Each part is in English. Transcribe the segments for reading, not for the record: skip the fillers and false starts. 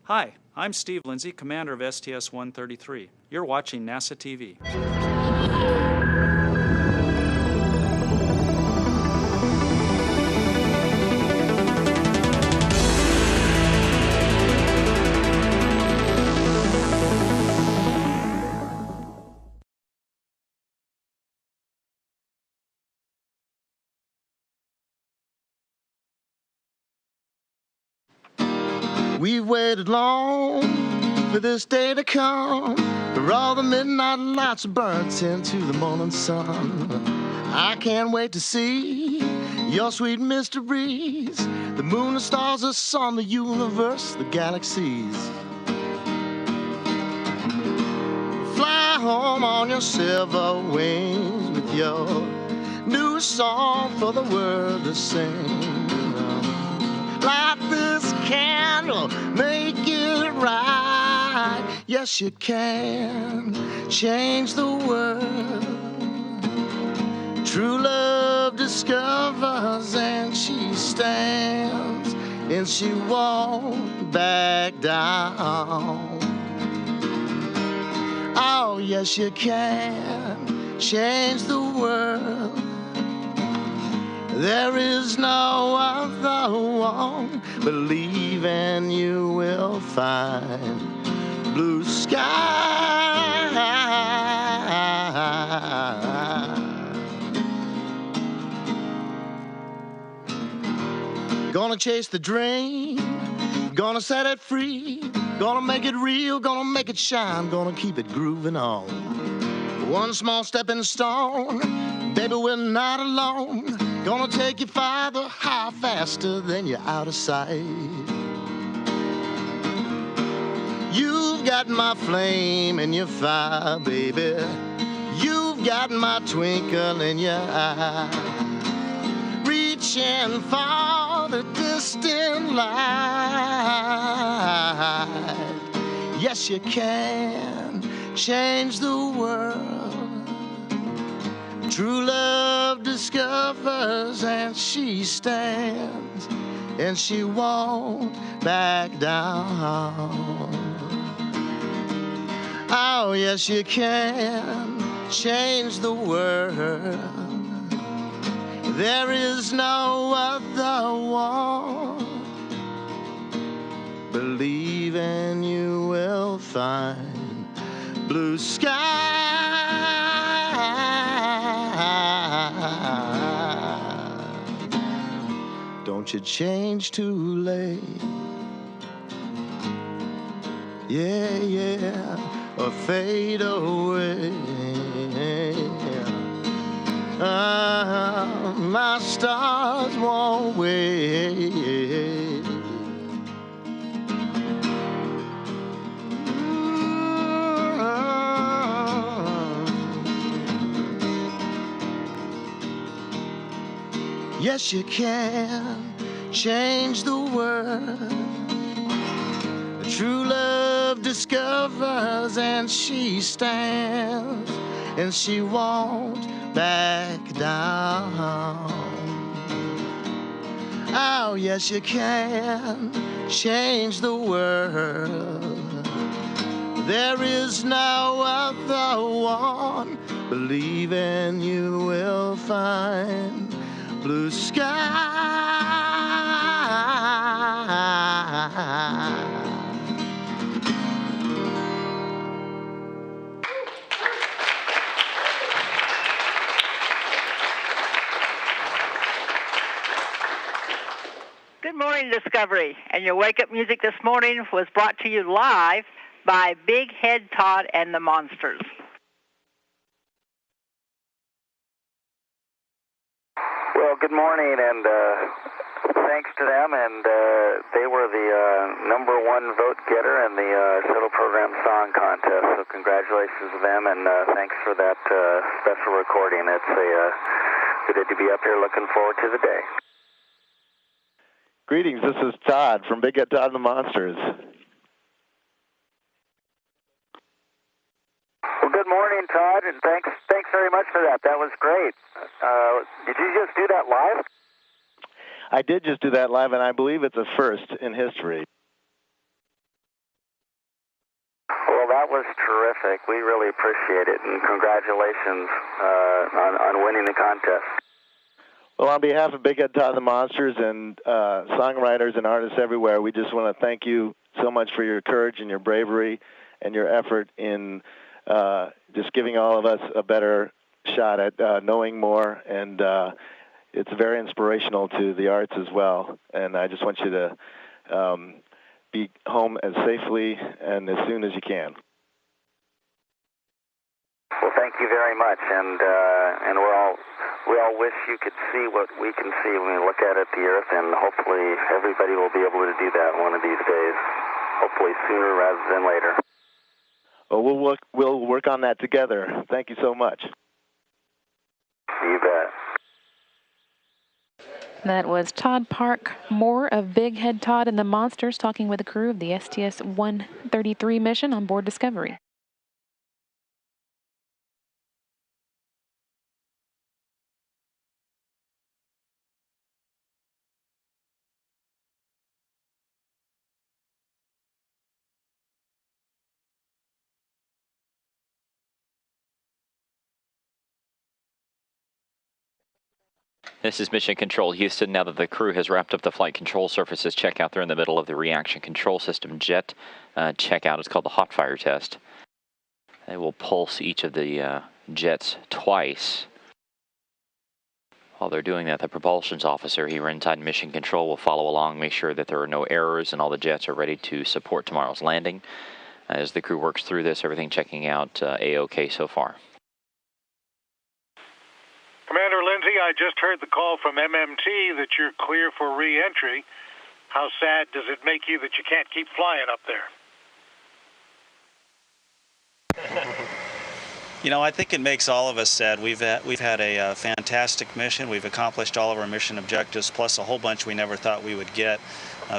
Hi, I'm Steve Lindsay, commander of STS-133. You're watching NASA TV. We've waited long for this day to come, for all the midnight lights burnt into the morning sun. I can't wait to see your sweet mysteries, the moon, the stars, the sun, the universe, the galaxies. Fly home on your silver wings with your new song for the world to sing. Light this candle, make it right. Yes, you can change the world. True love discovers and she stands and she won't back down. Oh, yes, you can change the world. There is no other one. Believe and you will find blue sky. Gonna chase the dream, gonna set it free, gonna make it real, gonna make it shine, gonna keep it grooving on. One small stepping stone, baby, we're not alone. Gonna take you farther, higher, faster than you're out of sight. You've got my flame in your fire, baby. You've got my twinkle in your eye. Reaching for the distant light. Yes, you can change the world. True love discovers and she stands and she won't back down. Oh, yes, you can change the world. There is no other one. Believe and you will find blue sky. Don't you change too late. Yeah, yeah, or fade away. My stars won't wait. Yes, you can change the world. True love discovers and she stands and she won't back down. Oh, yes, you can change the world. There is no other one. Believe and you will find blue sky. Good morning, Discovery. And your wake-up music this morning was brought to you live by Big Head Todd and the Monsters. Well, good morning, and thanks to them, and they were the #1 vote getter in the Shuttle Program Song Contest, so congratulations to them, and thanks for that special recording. It's good to be up here, looking forward to the day. Greetings, this is Todd from Big Head Todd and the Monsters. Well, good morning, Todd, and thanks very much for that. That was great. Did you just do that live? I did just do that live, and I believe it's a first in history. That was terrific. We really appreciate it, and congratulations on winning the contest. Well, on behalf of Big Head Todd and the Monsters and songwriters and artists everywhere, we just want to thank you so much for your courage and your bravery and your effort in just giving all of us a better shot at knowing more. And it's very inspirational to the arts as well. And I just want you to be home as safely and as soon as you can. Well, thank you very much, and we all wish you could see what we can see when we look out at the Earth, and hopefully everybody will be able to do that one of these days. Hopefully sooner rather than later. Well, we'll work on that together. Thank you so much. You bet. That was Todd Park Moore of Big Head Todd and the Monsters talking with the crew of the STS-133 mission on board Discovery. This is Mission Control Houston. Now that the crew has wrapped up the flight control surfaces checkout, they're in the middle of the reaction control system jet checkout. It's called the hot fire test. They will pulse each of the jets twice. While they're doing that, the propulsions officer here inside Mission Control will follow along, make sure that there are no errors and all the jets are ready to support tomorrow's landing. As the crew works through this, everything checking out A-OK so far. Commander Lindsay, I just heard the call from MMT that you're clear for re-entry. How sad does it make you that you can't keep flying up there? You know, I think it makes all of us sad. We've had a fantastic mission. We've accomplished all of our mission objectives, plus a whole bunch we never thought we would get.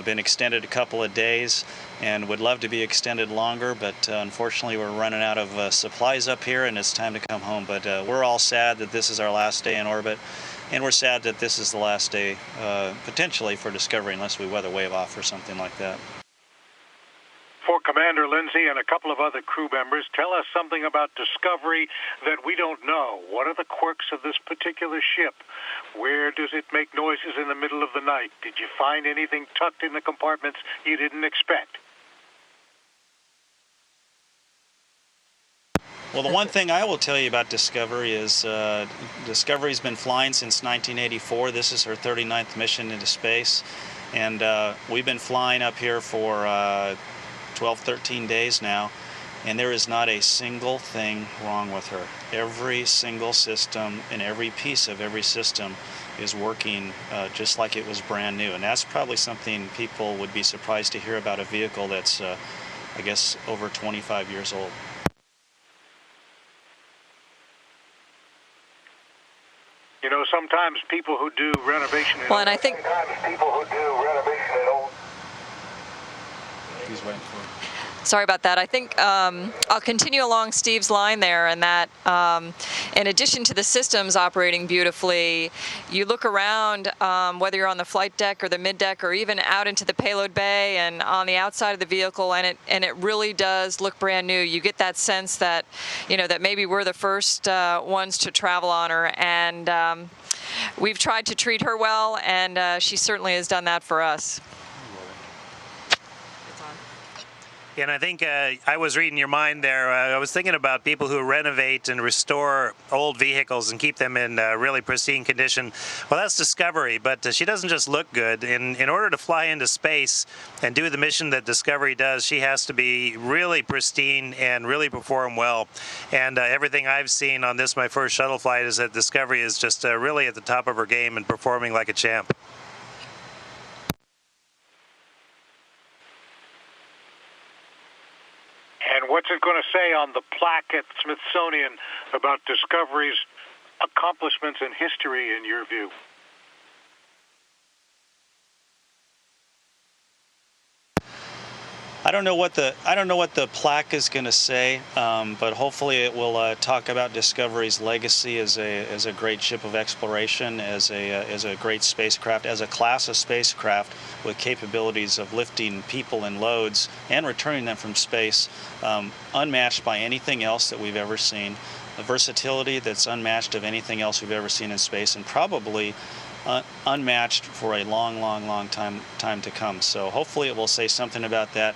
Been extended a couple of days and would love to be extended longer, but unfortunately we're running out of supplies up here and it's time to come home. But we're all sad that this is our last day in orbit, and we're sad that this is the last day potentially for Discovery, unless we weather wave off or something like that. For Commander Lindsay and a couple of other crew members, tell us something about Discovery that we don't know. What are the quirks of this particular ship? Where does it make noises in the middle of the night? Did you find anything tucked in the compartments you didn't expect? Well, the one thing I will tell you about Discovery is Discovery's been flying since 1984. This is her 39th mission into space, and we've been flying up here for 12, 13 days now, and there is not a single thing wrong with her. Every single system and every piece of every system is working just like it was brand new, and that's probably something people would be surprised to hear about a vehicle that's, I guess, over 25 years old. You know, sometimes people who do renovation in well, and I think He's waiting for it. Sorry about that. I think I'll continue along Steve's line there, and that in addition to the systems operating beautifully, you look around, whether you're on the flight deck or the mid-deck or even out into the payload bay and on the outside of the vehicle, and it really does look brand new. You get that sense that, you know, that maybe we're the first ones to travel on her, and we've tried to treat her well, and she certainly has done that for us. And I think I was reading your mind there. I was thinking about people who renovate and restore old vehicles and keep them in really pristine condition. Well, that's Discovery, but she doesn't just look good. In order to fly into space and do the mission that Discovery does, she has to be really pristine and really perform well. And everything I've seen on this, my first shuttle flight, is that Discovery is just really at the top of her game and performing like a champ. And what's it going to say on the plaque at Smithsonian about Discovery's accomplishments and history, in your view? I don't know what the plaque is going to say, but hopefully it will talk about Discovery's legacy as a great ship of exploration, as a great spacecraft, as a class of spacecraft with capabilities of lifting people and loads and returning them from space, unmatched by anything else that we've ever seen. A versatility that's unmatched of anything else we've ever seen in space, and probably unmatched for a long time to come. So hopefully it will say something about that,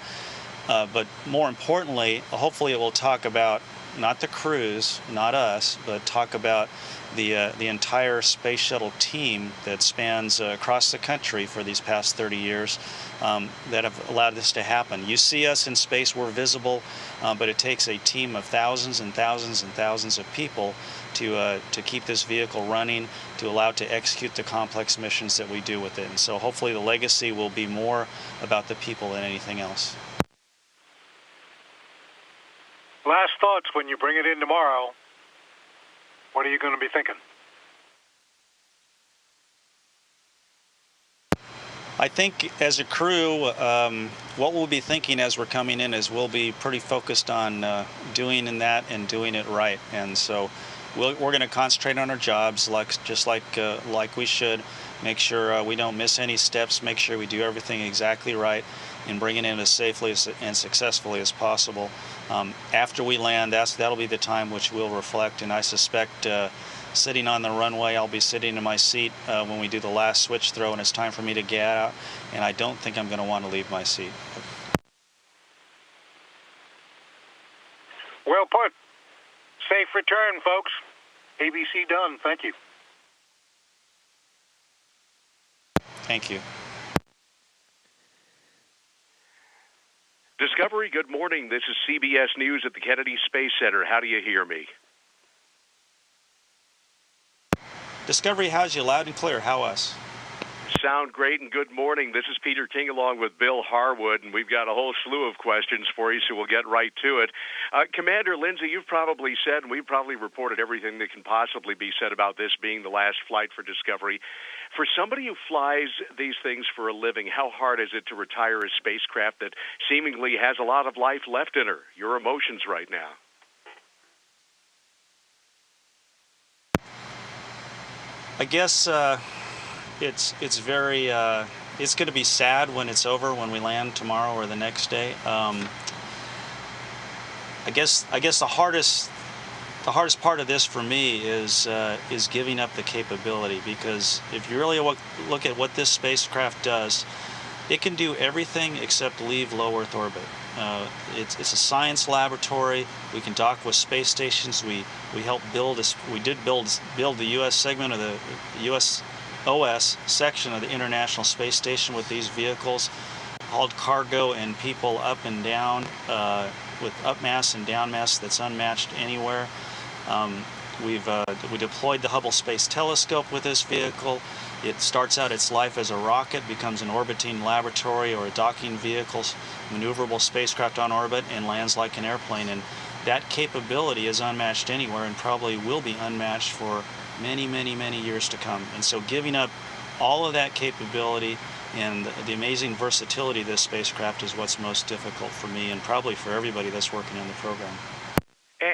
but more importantly, hopefully it will talk about not the crews, not us, but talk about the entire space shuttle team that spans across the country for these past 30 years that have allowed this to happen. You see us in space, we're visible, but it takes a team of thousands and thousands and thousands of people to keep this vehicle running, to allow it to execute the complex missions that we do with it. And so hopefully the legacy will be more about the people than anything else. Last thoughts when you bring it in tomorrow. What are you going to be thinking? I think as a crew, what we'll be thinking as we're coming in is we'll be pretty focused on doing that and doing it right. And so we're going to concentrate on our jobs just like we should. Make sure we don't miss any steps. Make sure we do everything exactly right and bring it in as safely and successfully as possible. After we land, that'll be the time which we'll reflect. And I suspect sitting on the runway, I'll be sitting in my seat when we do the last switch throw, and it's time for me to get out. And I don't think I'm going to want to leave my seat. Well put. Safe return, folks. ABC done. Thank you. Thank you. Discovery, good morning. This is CBS News at the Kennedy Space Center. How do you hear me? Discovery has you loud and clear. How us? Sound great, and good morning. This is Peter King along with Bill Harwood, and we've got a whole slew of questions for you, so we'll get right to it. Commander Lindsay, you've probably said, and we've probably reported everything that can possibly be said about this being the last flight for Discovery. For somebody who flies these things for a living, how hard is it to retire a spacecraft that seemingly has a lot of life left in her? Your emotions right now. I guess it's very it's going to be sad when it's over, when we land tomorrow or the next day. I guess the hardest part of this for me is giving up the capability, because if you really look at what this spacecraft does, it can do everything except leave low Earth orbit. It's a science laboratory. We can dock with space stations. We helped build the U.S. segment of the U.S. OS section of the International Space Station with these vehicles, hauled cargo and people up and down with up mass and down mass that's unmatched anywhere. We deployed the Hubble Space Telescope with this vehicle. It starts out its life as a rocket, becomes an orbiting laboratory or a docking vehicle, maneuverable spacecraft on orbit, and lands like an airplane. And that capability is unmatched anywhere, and probably will be unmatched for many years to come. And so giving up all of that capability and the amazing versatility of this spacecraft is what's most difficult for me, and probably for everybody that's working on the program.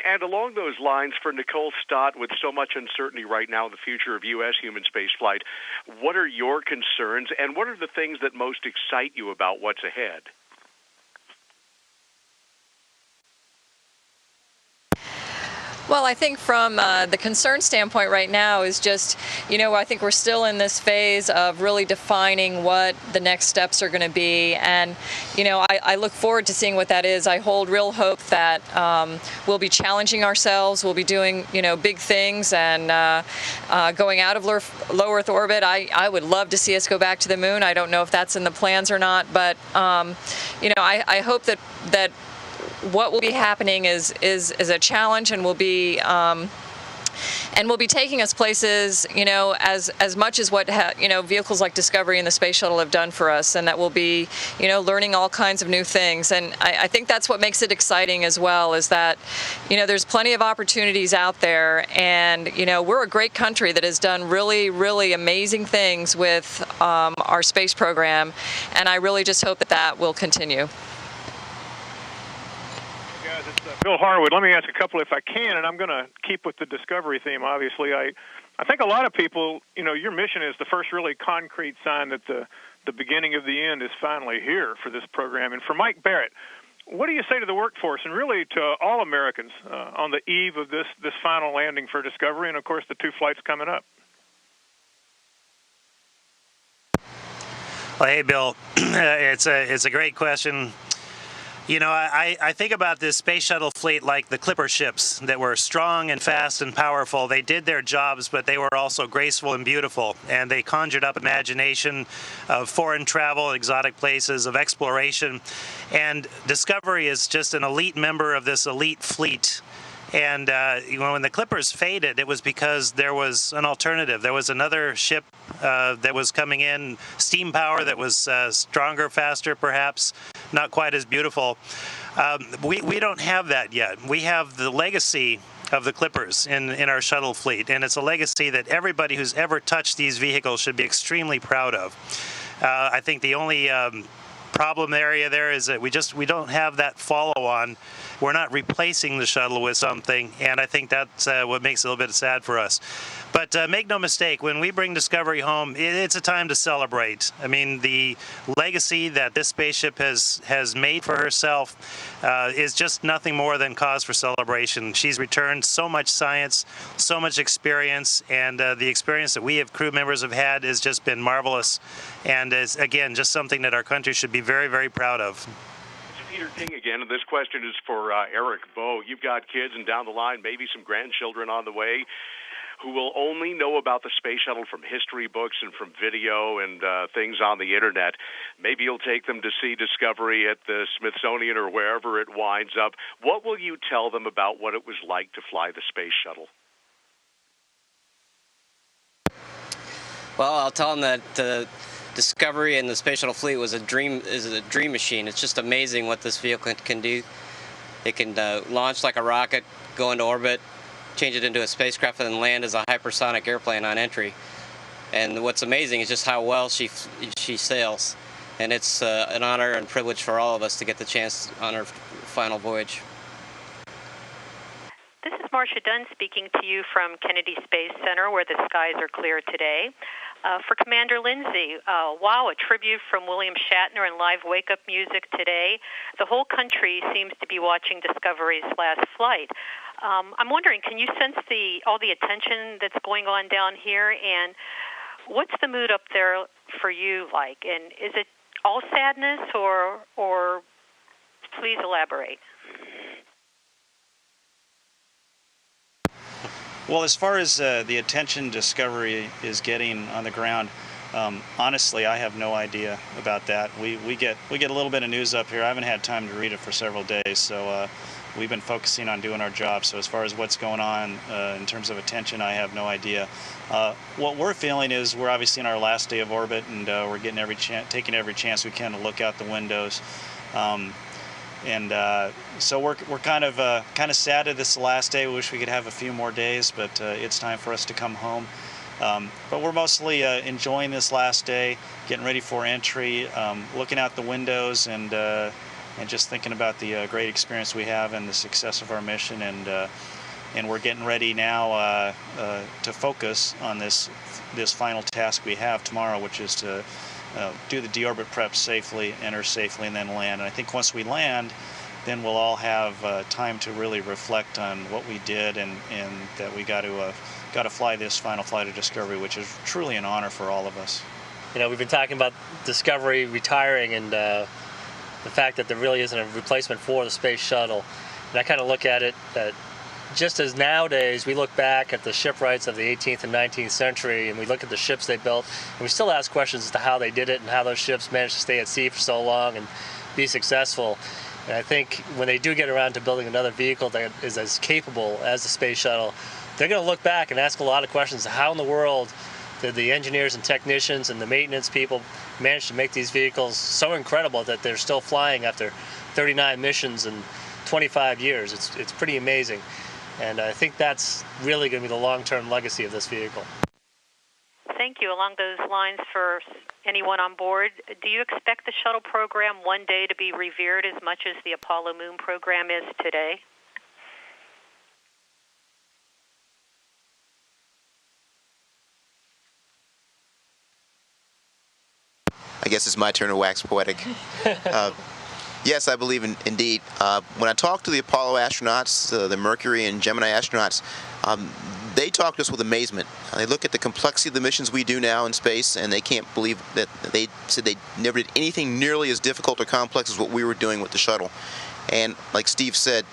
And along those lines, for Nicole Stott, with so much uncertainty right now in the future of U.S. human spaceflight, what are your concerns, and what are the things that most excite you about what's ahead? Well, I think from the concern standpoint right now is just, I think we're still in this phase of really defining what the next steps are going to be. And, I look forward to seeing what that is. I hold real hope that we'll be challenging ourselves. We'll be doing, big things and going out of low Earth orbit. I would love to see us go back to the moon. I don't know if that's in the plans or not. But, I hope that what will be happening is a challenge, and will be taking us places, as much as what vehicles like Discovery and the Space Shuttle have done for us, and that we'll be, learning all kinds of new things. And I think that's what makes it exciting as well, is that, there's plenty of opportunities out there, and we're a great country that has done really amazing things with our space program, and I really just hope that will continue. guys. It's Bill Harwood. Let me ask a couple if I can, and I'm going to keep with the Discovery theme, obviously. I think a lot of people, your mission is the first really concrete sign that the beginning of the end is finally here for this program. And for Mike Barrett, what do you say to the workforce and really to all Americans on the eve of this final landing for Discovery and, of course, the 2 flights coming up? Well, hey, Bill, it's a great question. I think about this space shuttle fleet like the Clipper ships that were strong and fast and powerful. They did their jobs, but they were also graceful and beautiful, and they conjured up imagination of foreign travel, exotic places, of exploration. And Discovery is just an elite member of this elite fleet. And when the Clippers faded, it was because there was an alternative. There was another ship that was coming in, steam power that was stronger, faster, perhaps, not quite as beautiful. We don't have that yet. We have the legacy of the Clippers in our shuttle fleet, and it's a legacy that everybody who's ever touched these vehicles should be extremely proud of. I think the only problem area there is that we don't have that follow-on. We're not replacing the shuttle with something, and I think that's what makes it a little bit sad for us. But make no mistake, when we bring Discovery home, it's a time to celebrate. I mean, the legacy that this spaceship has made for herself is just nothing more than cause for celebration. She's returned so much science, so much experience, and the experience that we crew members have had has just been marvelous, and is, again, just something that our country should be very, very proud of. Peter King again, and this question is for Eric Bowe. You've got kids, and down the line, maybe some grandchildren on the way, who will only know about the space shuttle from history books and from video and things on the internet. Maybe you'll take them to see Discovery at the Smithsonian or wherever it winds up. What will you tell them about what it was like to fly the space shuttle? Well, I'll tell them that Discovery and the space shuttle fleet is a dream machine. It's just amazing what this vehicle can do. It can launch like a rocket, go into orbit, change it into a spacecraft, and then land as a hypersonic airplane on entry. And what's amazing is just how well she sails. And it's an honor and privilege for all of us to get the chance on our final voyage. This is Marcia Dunn speaking to you from Kennedy Space Center, where the skies are clear today. For Commander Lindsay, wow, a tribute from William Shatner and live wake-up music today. The whole country seems to be watching Discovery's last flight. I'm wondering, can you sense all the attention that's going on down here, and what's the mood up there for you like? And is it all sadness, or please elaborate? Well, as far as the attention Discovery is getting on the ground, honestly, I have no idea about that. We get a little bit of news up here. I haven't had time to read it for several days, so we've been focusing on doing our job. So as far as what's going on in terms of attention, I have no idea. What we're feeling is we're obviously in our last day of orbit, and we're getting taking every chance we can to look out the windows. So we're kind of sad that this is the last day. We wish we could have a few more days, but it's time for us to come home. But we're mostly enjoying this last day, getting ready for entry, looking out the windows, and just thinking about the great experience we have and the success of our mission. And we're getting ready now to focus on this final task we have tomorrow, which is to do the deorbit prep safely, enter safely, and then land. And I think once we land, then we'll all have time to really reflect on what we did, and that we got to fly this final flight of Discovery, which is truly an honor for all of us. We've been talking about Discovery retiring, and the fact that there really isn't a replacement for the space shuttle. And I kind of look at it that just as nowadays we look back at the shipwrights of the 18th and 19th century, and we look at the ships they built, and we still ask questions as to how they did it and how those ships managed to stay at sea for so long and be successful. And I think when they do get around to building another vehicle that is as capable as the space shuttle, they're going to look back and ask a lot of questions. How in the world did the engineers and technicians and the maintenance people manage to make these vehicles so incredible that they're still flying after 39 missions and 25 years? It's pretty amazing. And I think that's really going to be the long-term legacy of this vehicle. Thank thank you. Along those lines, for anyone on board, do you expect the shuttle program one day to be revered as much as the Apollo Moon program is today? I guess it's my turn to wax poetic. Yes, I believe indeed. When I talk to the Apollo astronauts, the Mercury and Gemini astronauts, they talk to us with amazement. They look at the complexity of the missions we do now in space, and they can't believe that they said they never did anything nearly as difficult or complex as what we were doing with the shuttle. And like Steve said,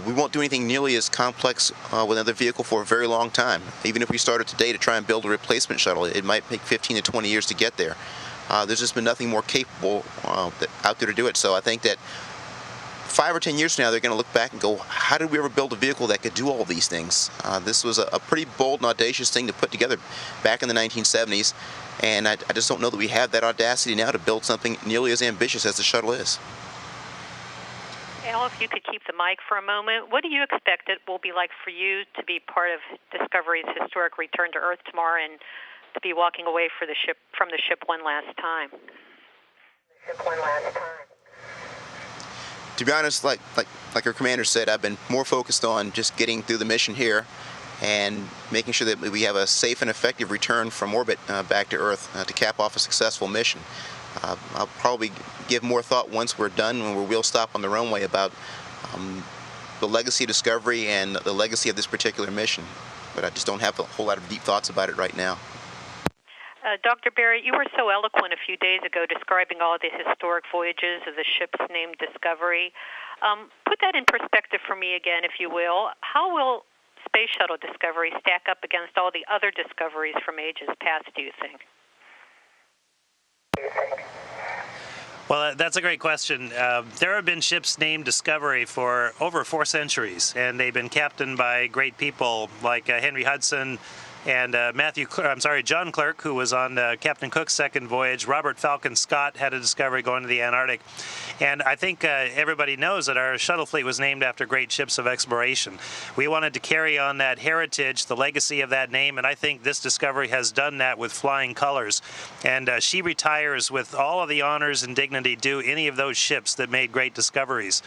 we won't do anything nearly as complex with another vehicle for a very long time. Even if we started today to try and build a replacement shuttle, it might take 15 to 20 years to get there. There's just been nothing more capable out there to do it. So I think that 5 or 10 years from now, they're going to look back and go, how did we ever build a vehicle that could do all these things? This was a pretty bold and audacious thing to put together back in the 1970s. And I just don't know that we have that audacity now to build something nearly as ambitious as the shuttle is. Al, if you could keep the mic for a moment, what do you expect it will be like for you to be part of Discovery's historic return to Earth tomorrow and to be walking away from the ship one last time? To be honest, like our commander said, I've been more focused on just getting through the mission here and making sure that we have a safe and effective return from orbit back to Earth to cap off a successful mission. I'll probably give more thought once we're done, when we'll stop on the runway, about the legacy of Discovery and the legacy of this particular mission. But I just don't have a whole lot of deep thoughts about it right now. Dr. Barrett, you were so eloquent a few days ago describing all the historic voyages of the ships named Discovery. Put that in perspective for me again, if you will. How will Space Shuttle Discovery stack up against all the other discoveries from ages past, do you think? Well, that's a great question. There have been ships named Discovery for over 4 centuries, and they've been captained by great people like Henry Hudson and John Clerk, who was on Captain Cook's second voyage. Robert Falcon Scott had a Discovery going to the Antarctic. And I think everybody knows that our shuttle fleet was named after great ships of exploration. We wanted to carry on that heritage, the legacy of that name, and I think this Discovery has done that with flying colors. And she retires with all of the honors and dignity due any of those ships that made great discoveries.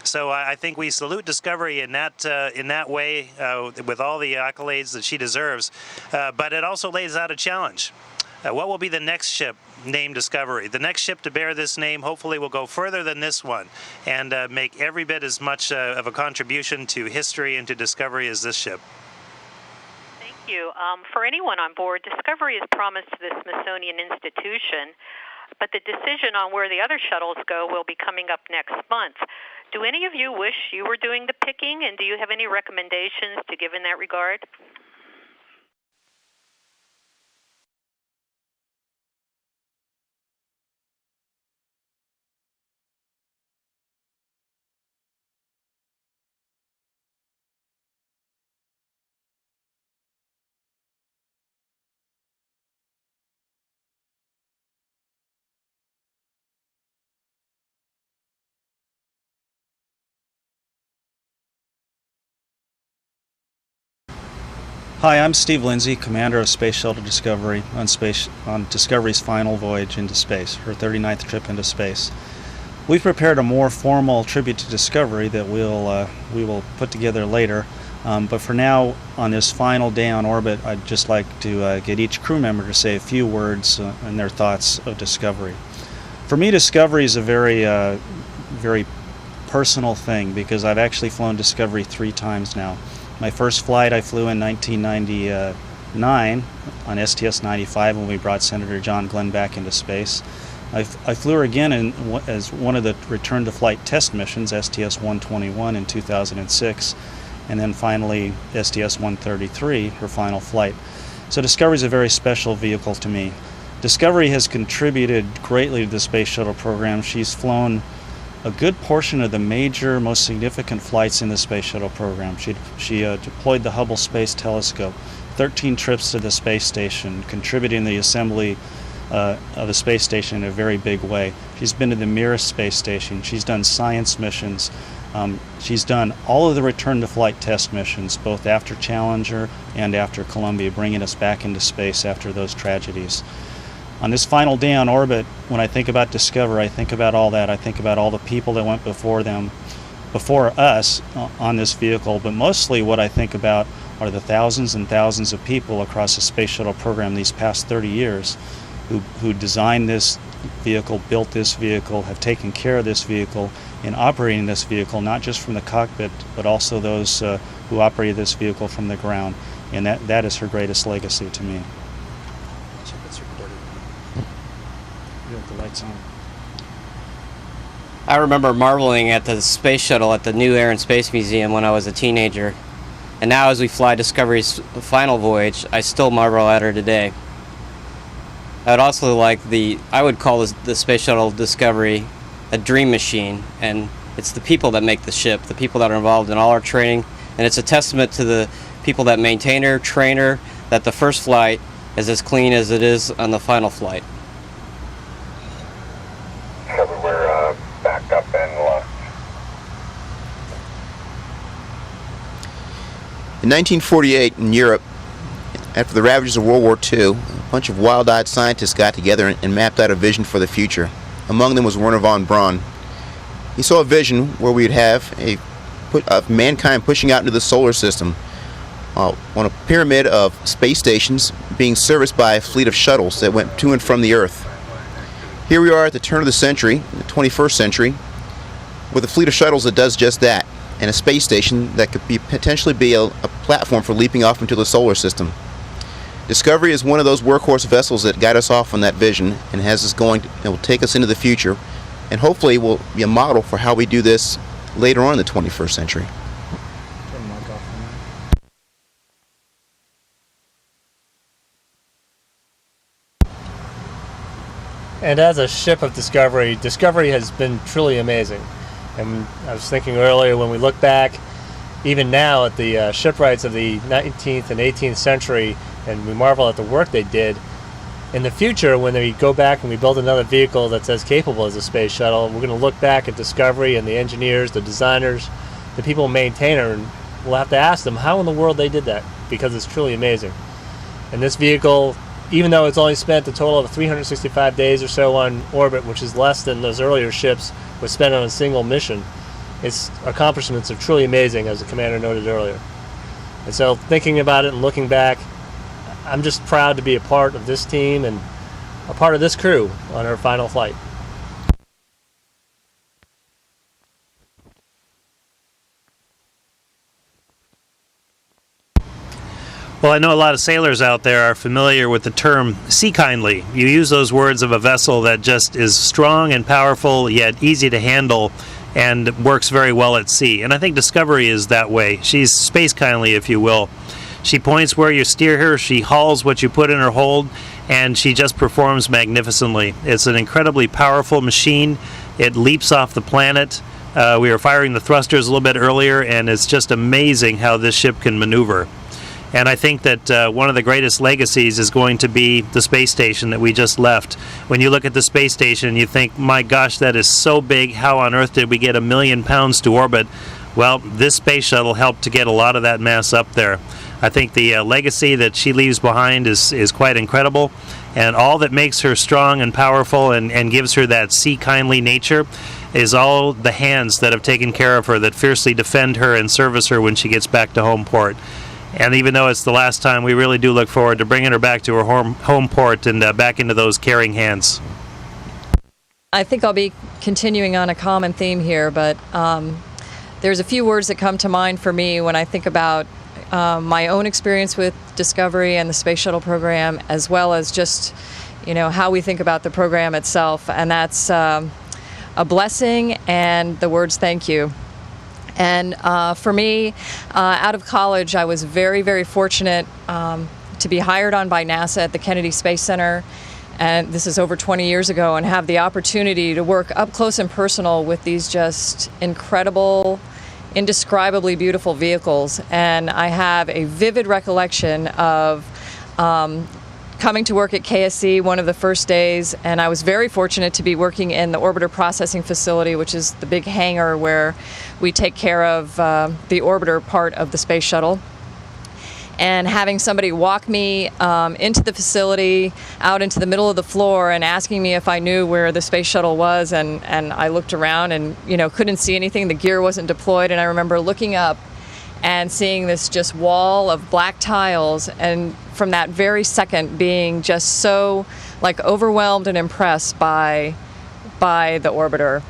So I think we salute Discovery in that way, with all the accolades that she deserves. But it also lays out a challenge. What will be the next ship named Discovery? The next ship to bear this name hopefully will go further than this one and make every bit as much of a contribution to history and to Discovery as this ship. Thank you. For anyone on board, Discovery is promised to the Smithsonian Institution, but the decision on where the other shuttles go will be coming up next month. Do any of you wish you were doing the picking, and do you have any recommendations to give in that regard? Hi, I'm Steve Lindsay, commander of Space Shuttle Discovery on Discovery's final voyage into space, her 39th trip into space. We've prepared a more formal tribute to Discovery that we will put together later. But for now, on this final day on orbit, I'd just like to get each crew member to say a few words and their thoughts of Discovery. For me, Discovery is a very personal thing, because I've actually flown Discovery 3 times now. My first flight I flew in 1999 on STS-95 when we brought Senator John Glenn back into space. I flew her again as one of the return-to-flight test missions, STS-121 in 2006, and then finally STS-133, her final flight. So Discovery is a very special vehicle to me. Discovery has contributed greatly to the Space Shuttle program. She's flown a good portion of the major, most significant flights in the Space Shuttle program. She deployed the Hubble Space Telescope, 13 trips to the space station, contributing the assembly of the space station in a very big way. She's been to the Mir space station. She's done science missions. She's done all of the return to flight test missions, both after Challenger and after Columbia, bringing us back into space after those tragedies. On this final day on orbit, when I think about Discovery, I think about all that. I think about all the people that went before us on this vehicle, but mostly what I think about are the thousands and thousands of people across the Space Shuttle program these past 30 years who designed this vehicle, built this vehicle, have taken care of this vehicle, and operating this vehicle, not just from the cockpit, but also those who operated this vehicle from the ground. And that is her greatest legacy to me. You have the lights on. I remember marveling at the Space Shuttle at the New Air and Space Museum when I was a teenager. And now as we fly Discovery's final voyage, I still marvel at her today. I would also I would call the Space Shuttle Discovery a dream machine, and it's the people that make the ship, the people that are involved in all our training, and it's a testament to the people that maintain her, train her, that the first flight is as clean as it is on the final flight. We're backed up and lost. In 1948, in Europe, after the ravages of World War II, a bunch of wild-eyed scientists got together and mapped out a vision for the future. Among them was Werner von Braun. He saw a vision where we'd have of mankind pushing out into the solar system on a pyramid of space stations being serviced by a fleet of shuttles that went to and from the Earth. Here we are at the turn of the century, the 21st century, with a fleet of shuttles that does just that, and a space station that could potentially be a platform for leaping off into the solar system. Discovery is one of those workhorse vessels that got us off on that vision and has us going, will take us into the future, and hopefully will be a model for how we do this later on in the 21st century. And as a ship of Discovery, Discovery has been truly amazing. And I was thinking earlier, when we look back, even now at the shipwrights of the 19th and 18th century, and we marvel at the work they did. In the future, when we go back and we build another vehicle that's as capable as a space shuttle, we're going to look back at Discovery and the engineers, the designers, the people who maintain her, and we'll have to ask them how in the world they did that, because it's truly amazing. And this vehicle, even though it's only spent a total of 365 days or so on orbit, which is less than those earlier ships were spent on a single mission, its accomplishments are truly amazing, as the commander noted earlier. And so thinking about it and looking back, I'm just proud to be a part of this team and a part of this crew on our final flight. Well, I know a lot of sailors out there are familiar with the term sea kindly. You use those words of a vessel that just is strong and powerful, yet easy to handle, and works very well at sea. And I think Discovery is that way. She's space kindly, if you will. She points where you steer her, she hauls what you put in her hold, and she just performs magnificently. It's an incredibly powerful machine. It leaps off the planet. We were firing the thrusters a little bit earlier, and it's just amazing how this ship can maneuver. And I think that one of the greatest legacies is going to be the space station that we just left. When you look at the space station, you think, my gosh, that is so big. How on earth did we get 1 million pounds to orbit? Well, this space shuttle helped to get a lot of that mass up there. I think the legacy that she leaves behind is quite incredible, and all that makes her strong and powerful and gives her that sea-kindly nature is all the hands that have taken care of her, that fiercely defend her and service her when she gets back to home port. And even though it's the last time, we really do look forward to bringing her back to her home port and back into those caring hands. I think I'll be continuing on a common theme here, but there's a few words that come to mind for me when I think about my own experience with Discovery and the Space Shuttle program, as well as just, how we think about the program itself. And that's a blessing and the words thank you. And for me, out of college, I was very, very fortunate to be hired on by NASA at the Kennedy Space Center. And this is over 20 years ago, and have the opportunity to work up close and personal with these just incredible, indescribably beautiful vehicles. And I have a vivid recollection of coming to work at KSC one of the first days, and I was very fortunate to be working in the orbiter processing facility, which is the big hangar where we take care of the orbiter part of the space shuttle. And having somebody walk me into the facility, out into the middle of the floor, and asking me if I knew where the space shuttle was, and I looked around and couldn't see anything. The gear wasn't deployed, and I remember looking up and seeing this just wall of black tiles, and from that very second being just so overwhelmed and impressed by the orbiter.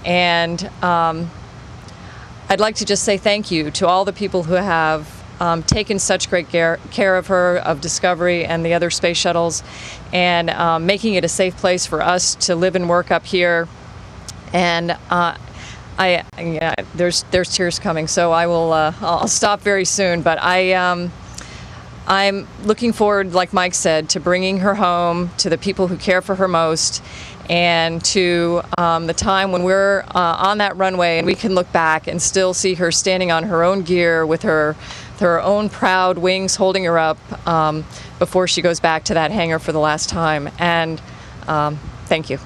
And I'd like to just say thank you to all the people who have taken such great care of her, of Discovery and the other space shuttles, and making it a safe place for us to live and work up here. And there's tears coming, so I will I'll stop very soon. But I'm looking forward, like Mike said, to bringing her home to the people who care for her most, and to the time when we're on that runway and we can look back and still see her standing on her own gear with her own proud wings holding her up before she goes back to that hangar for the last time. And thank you.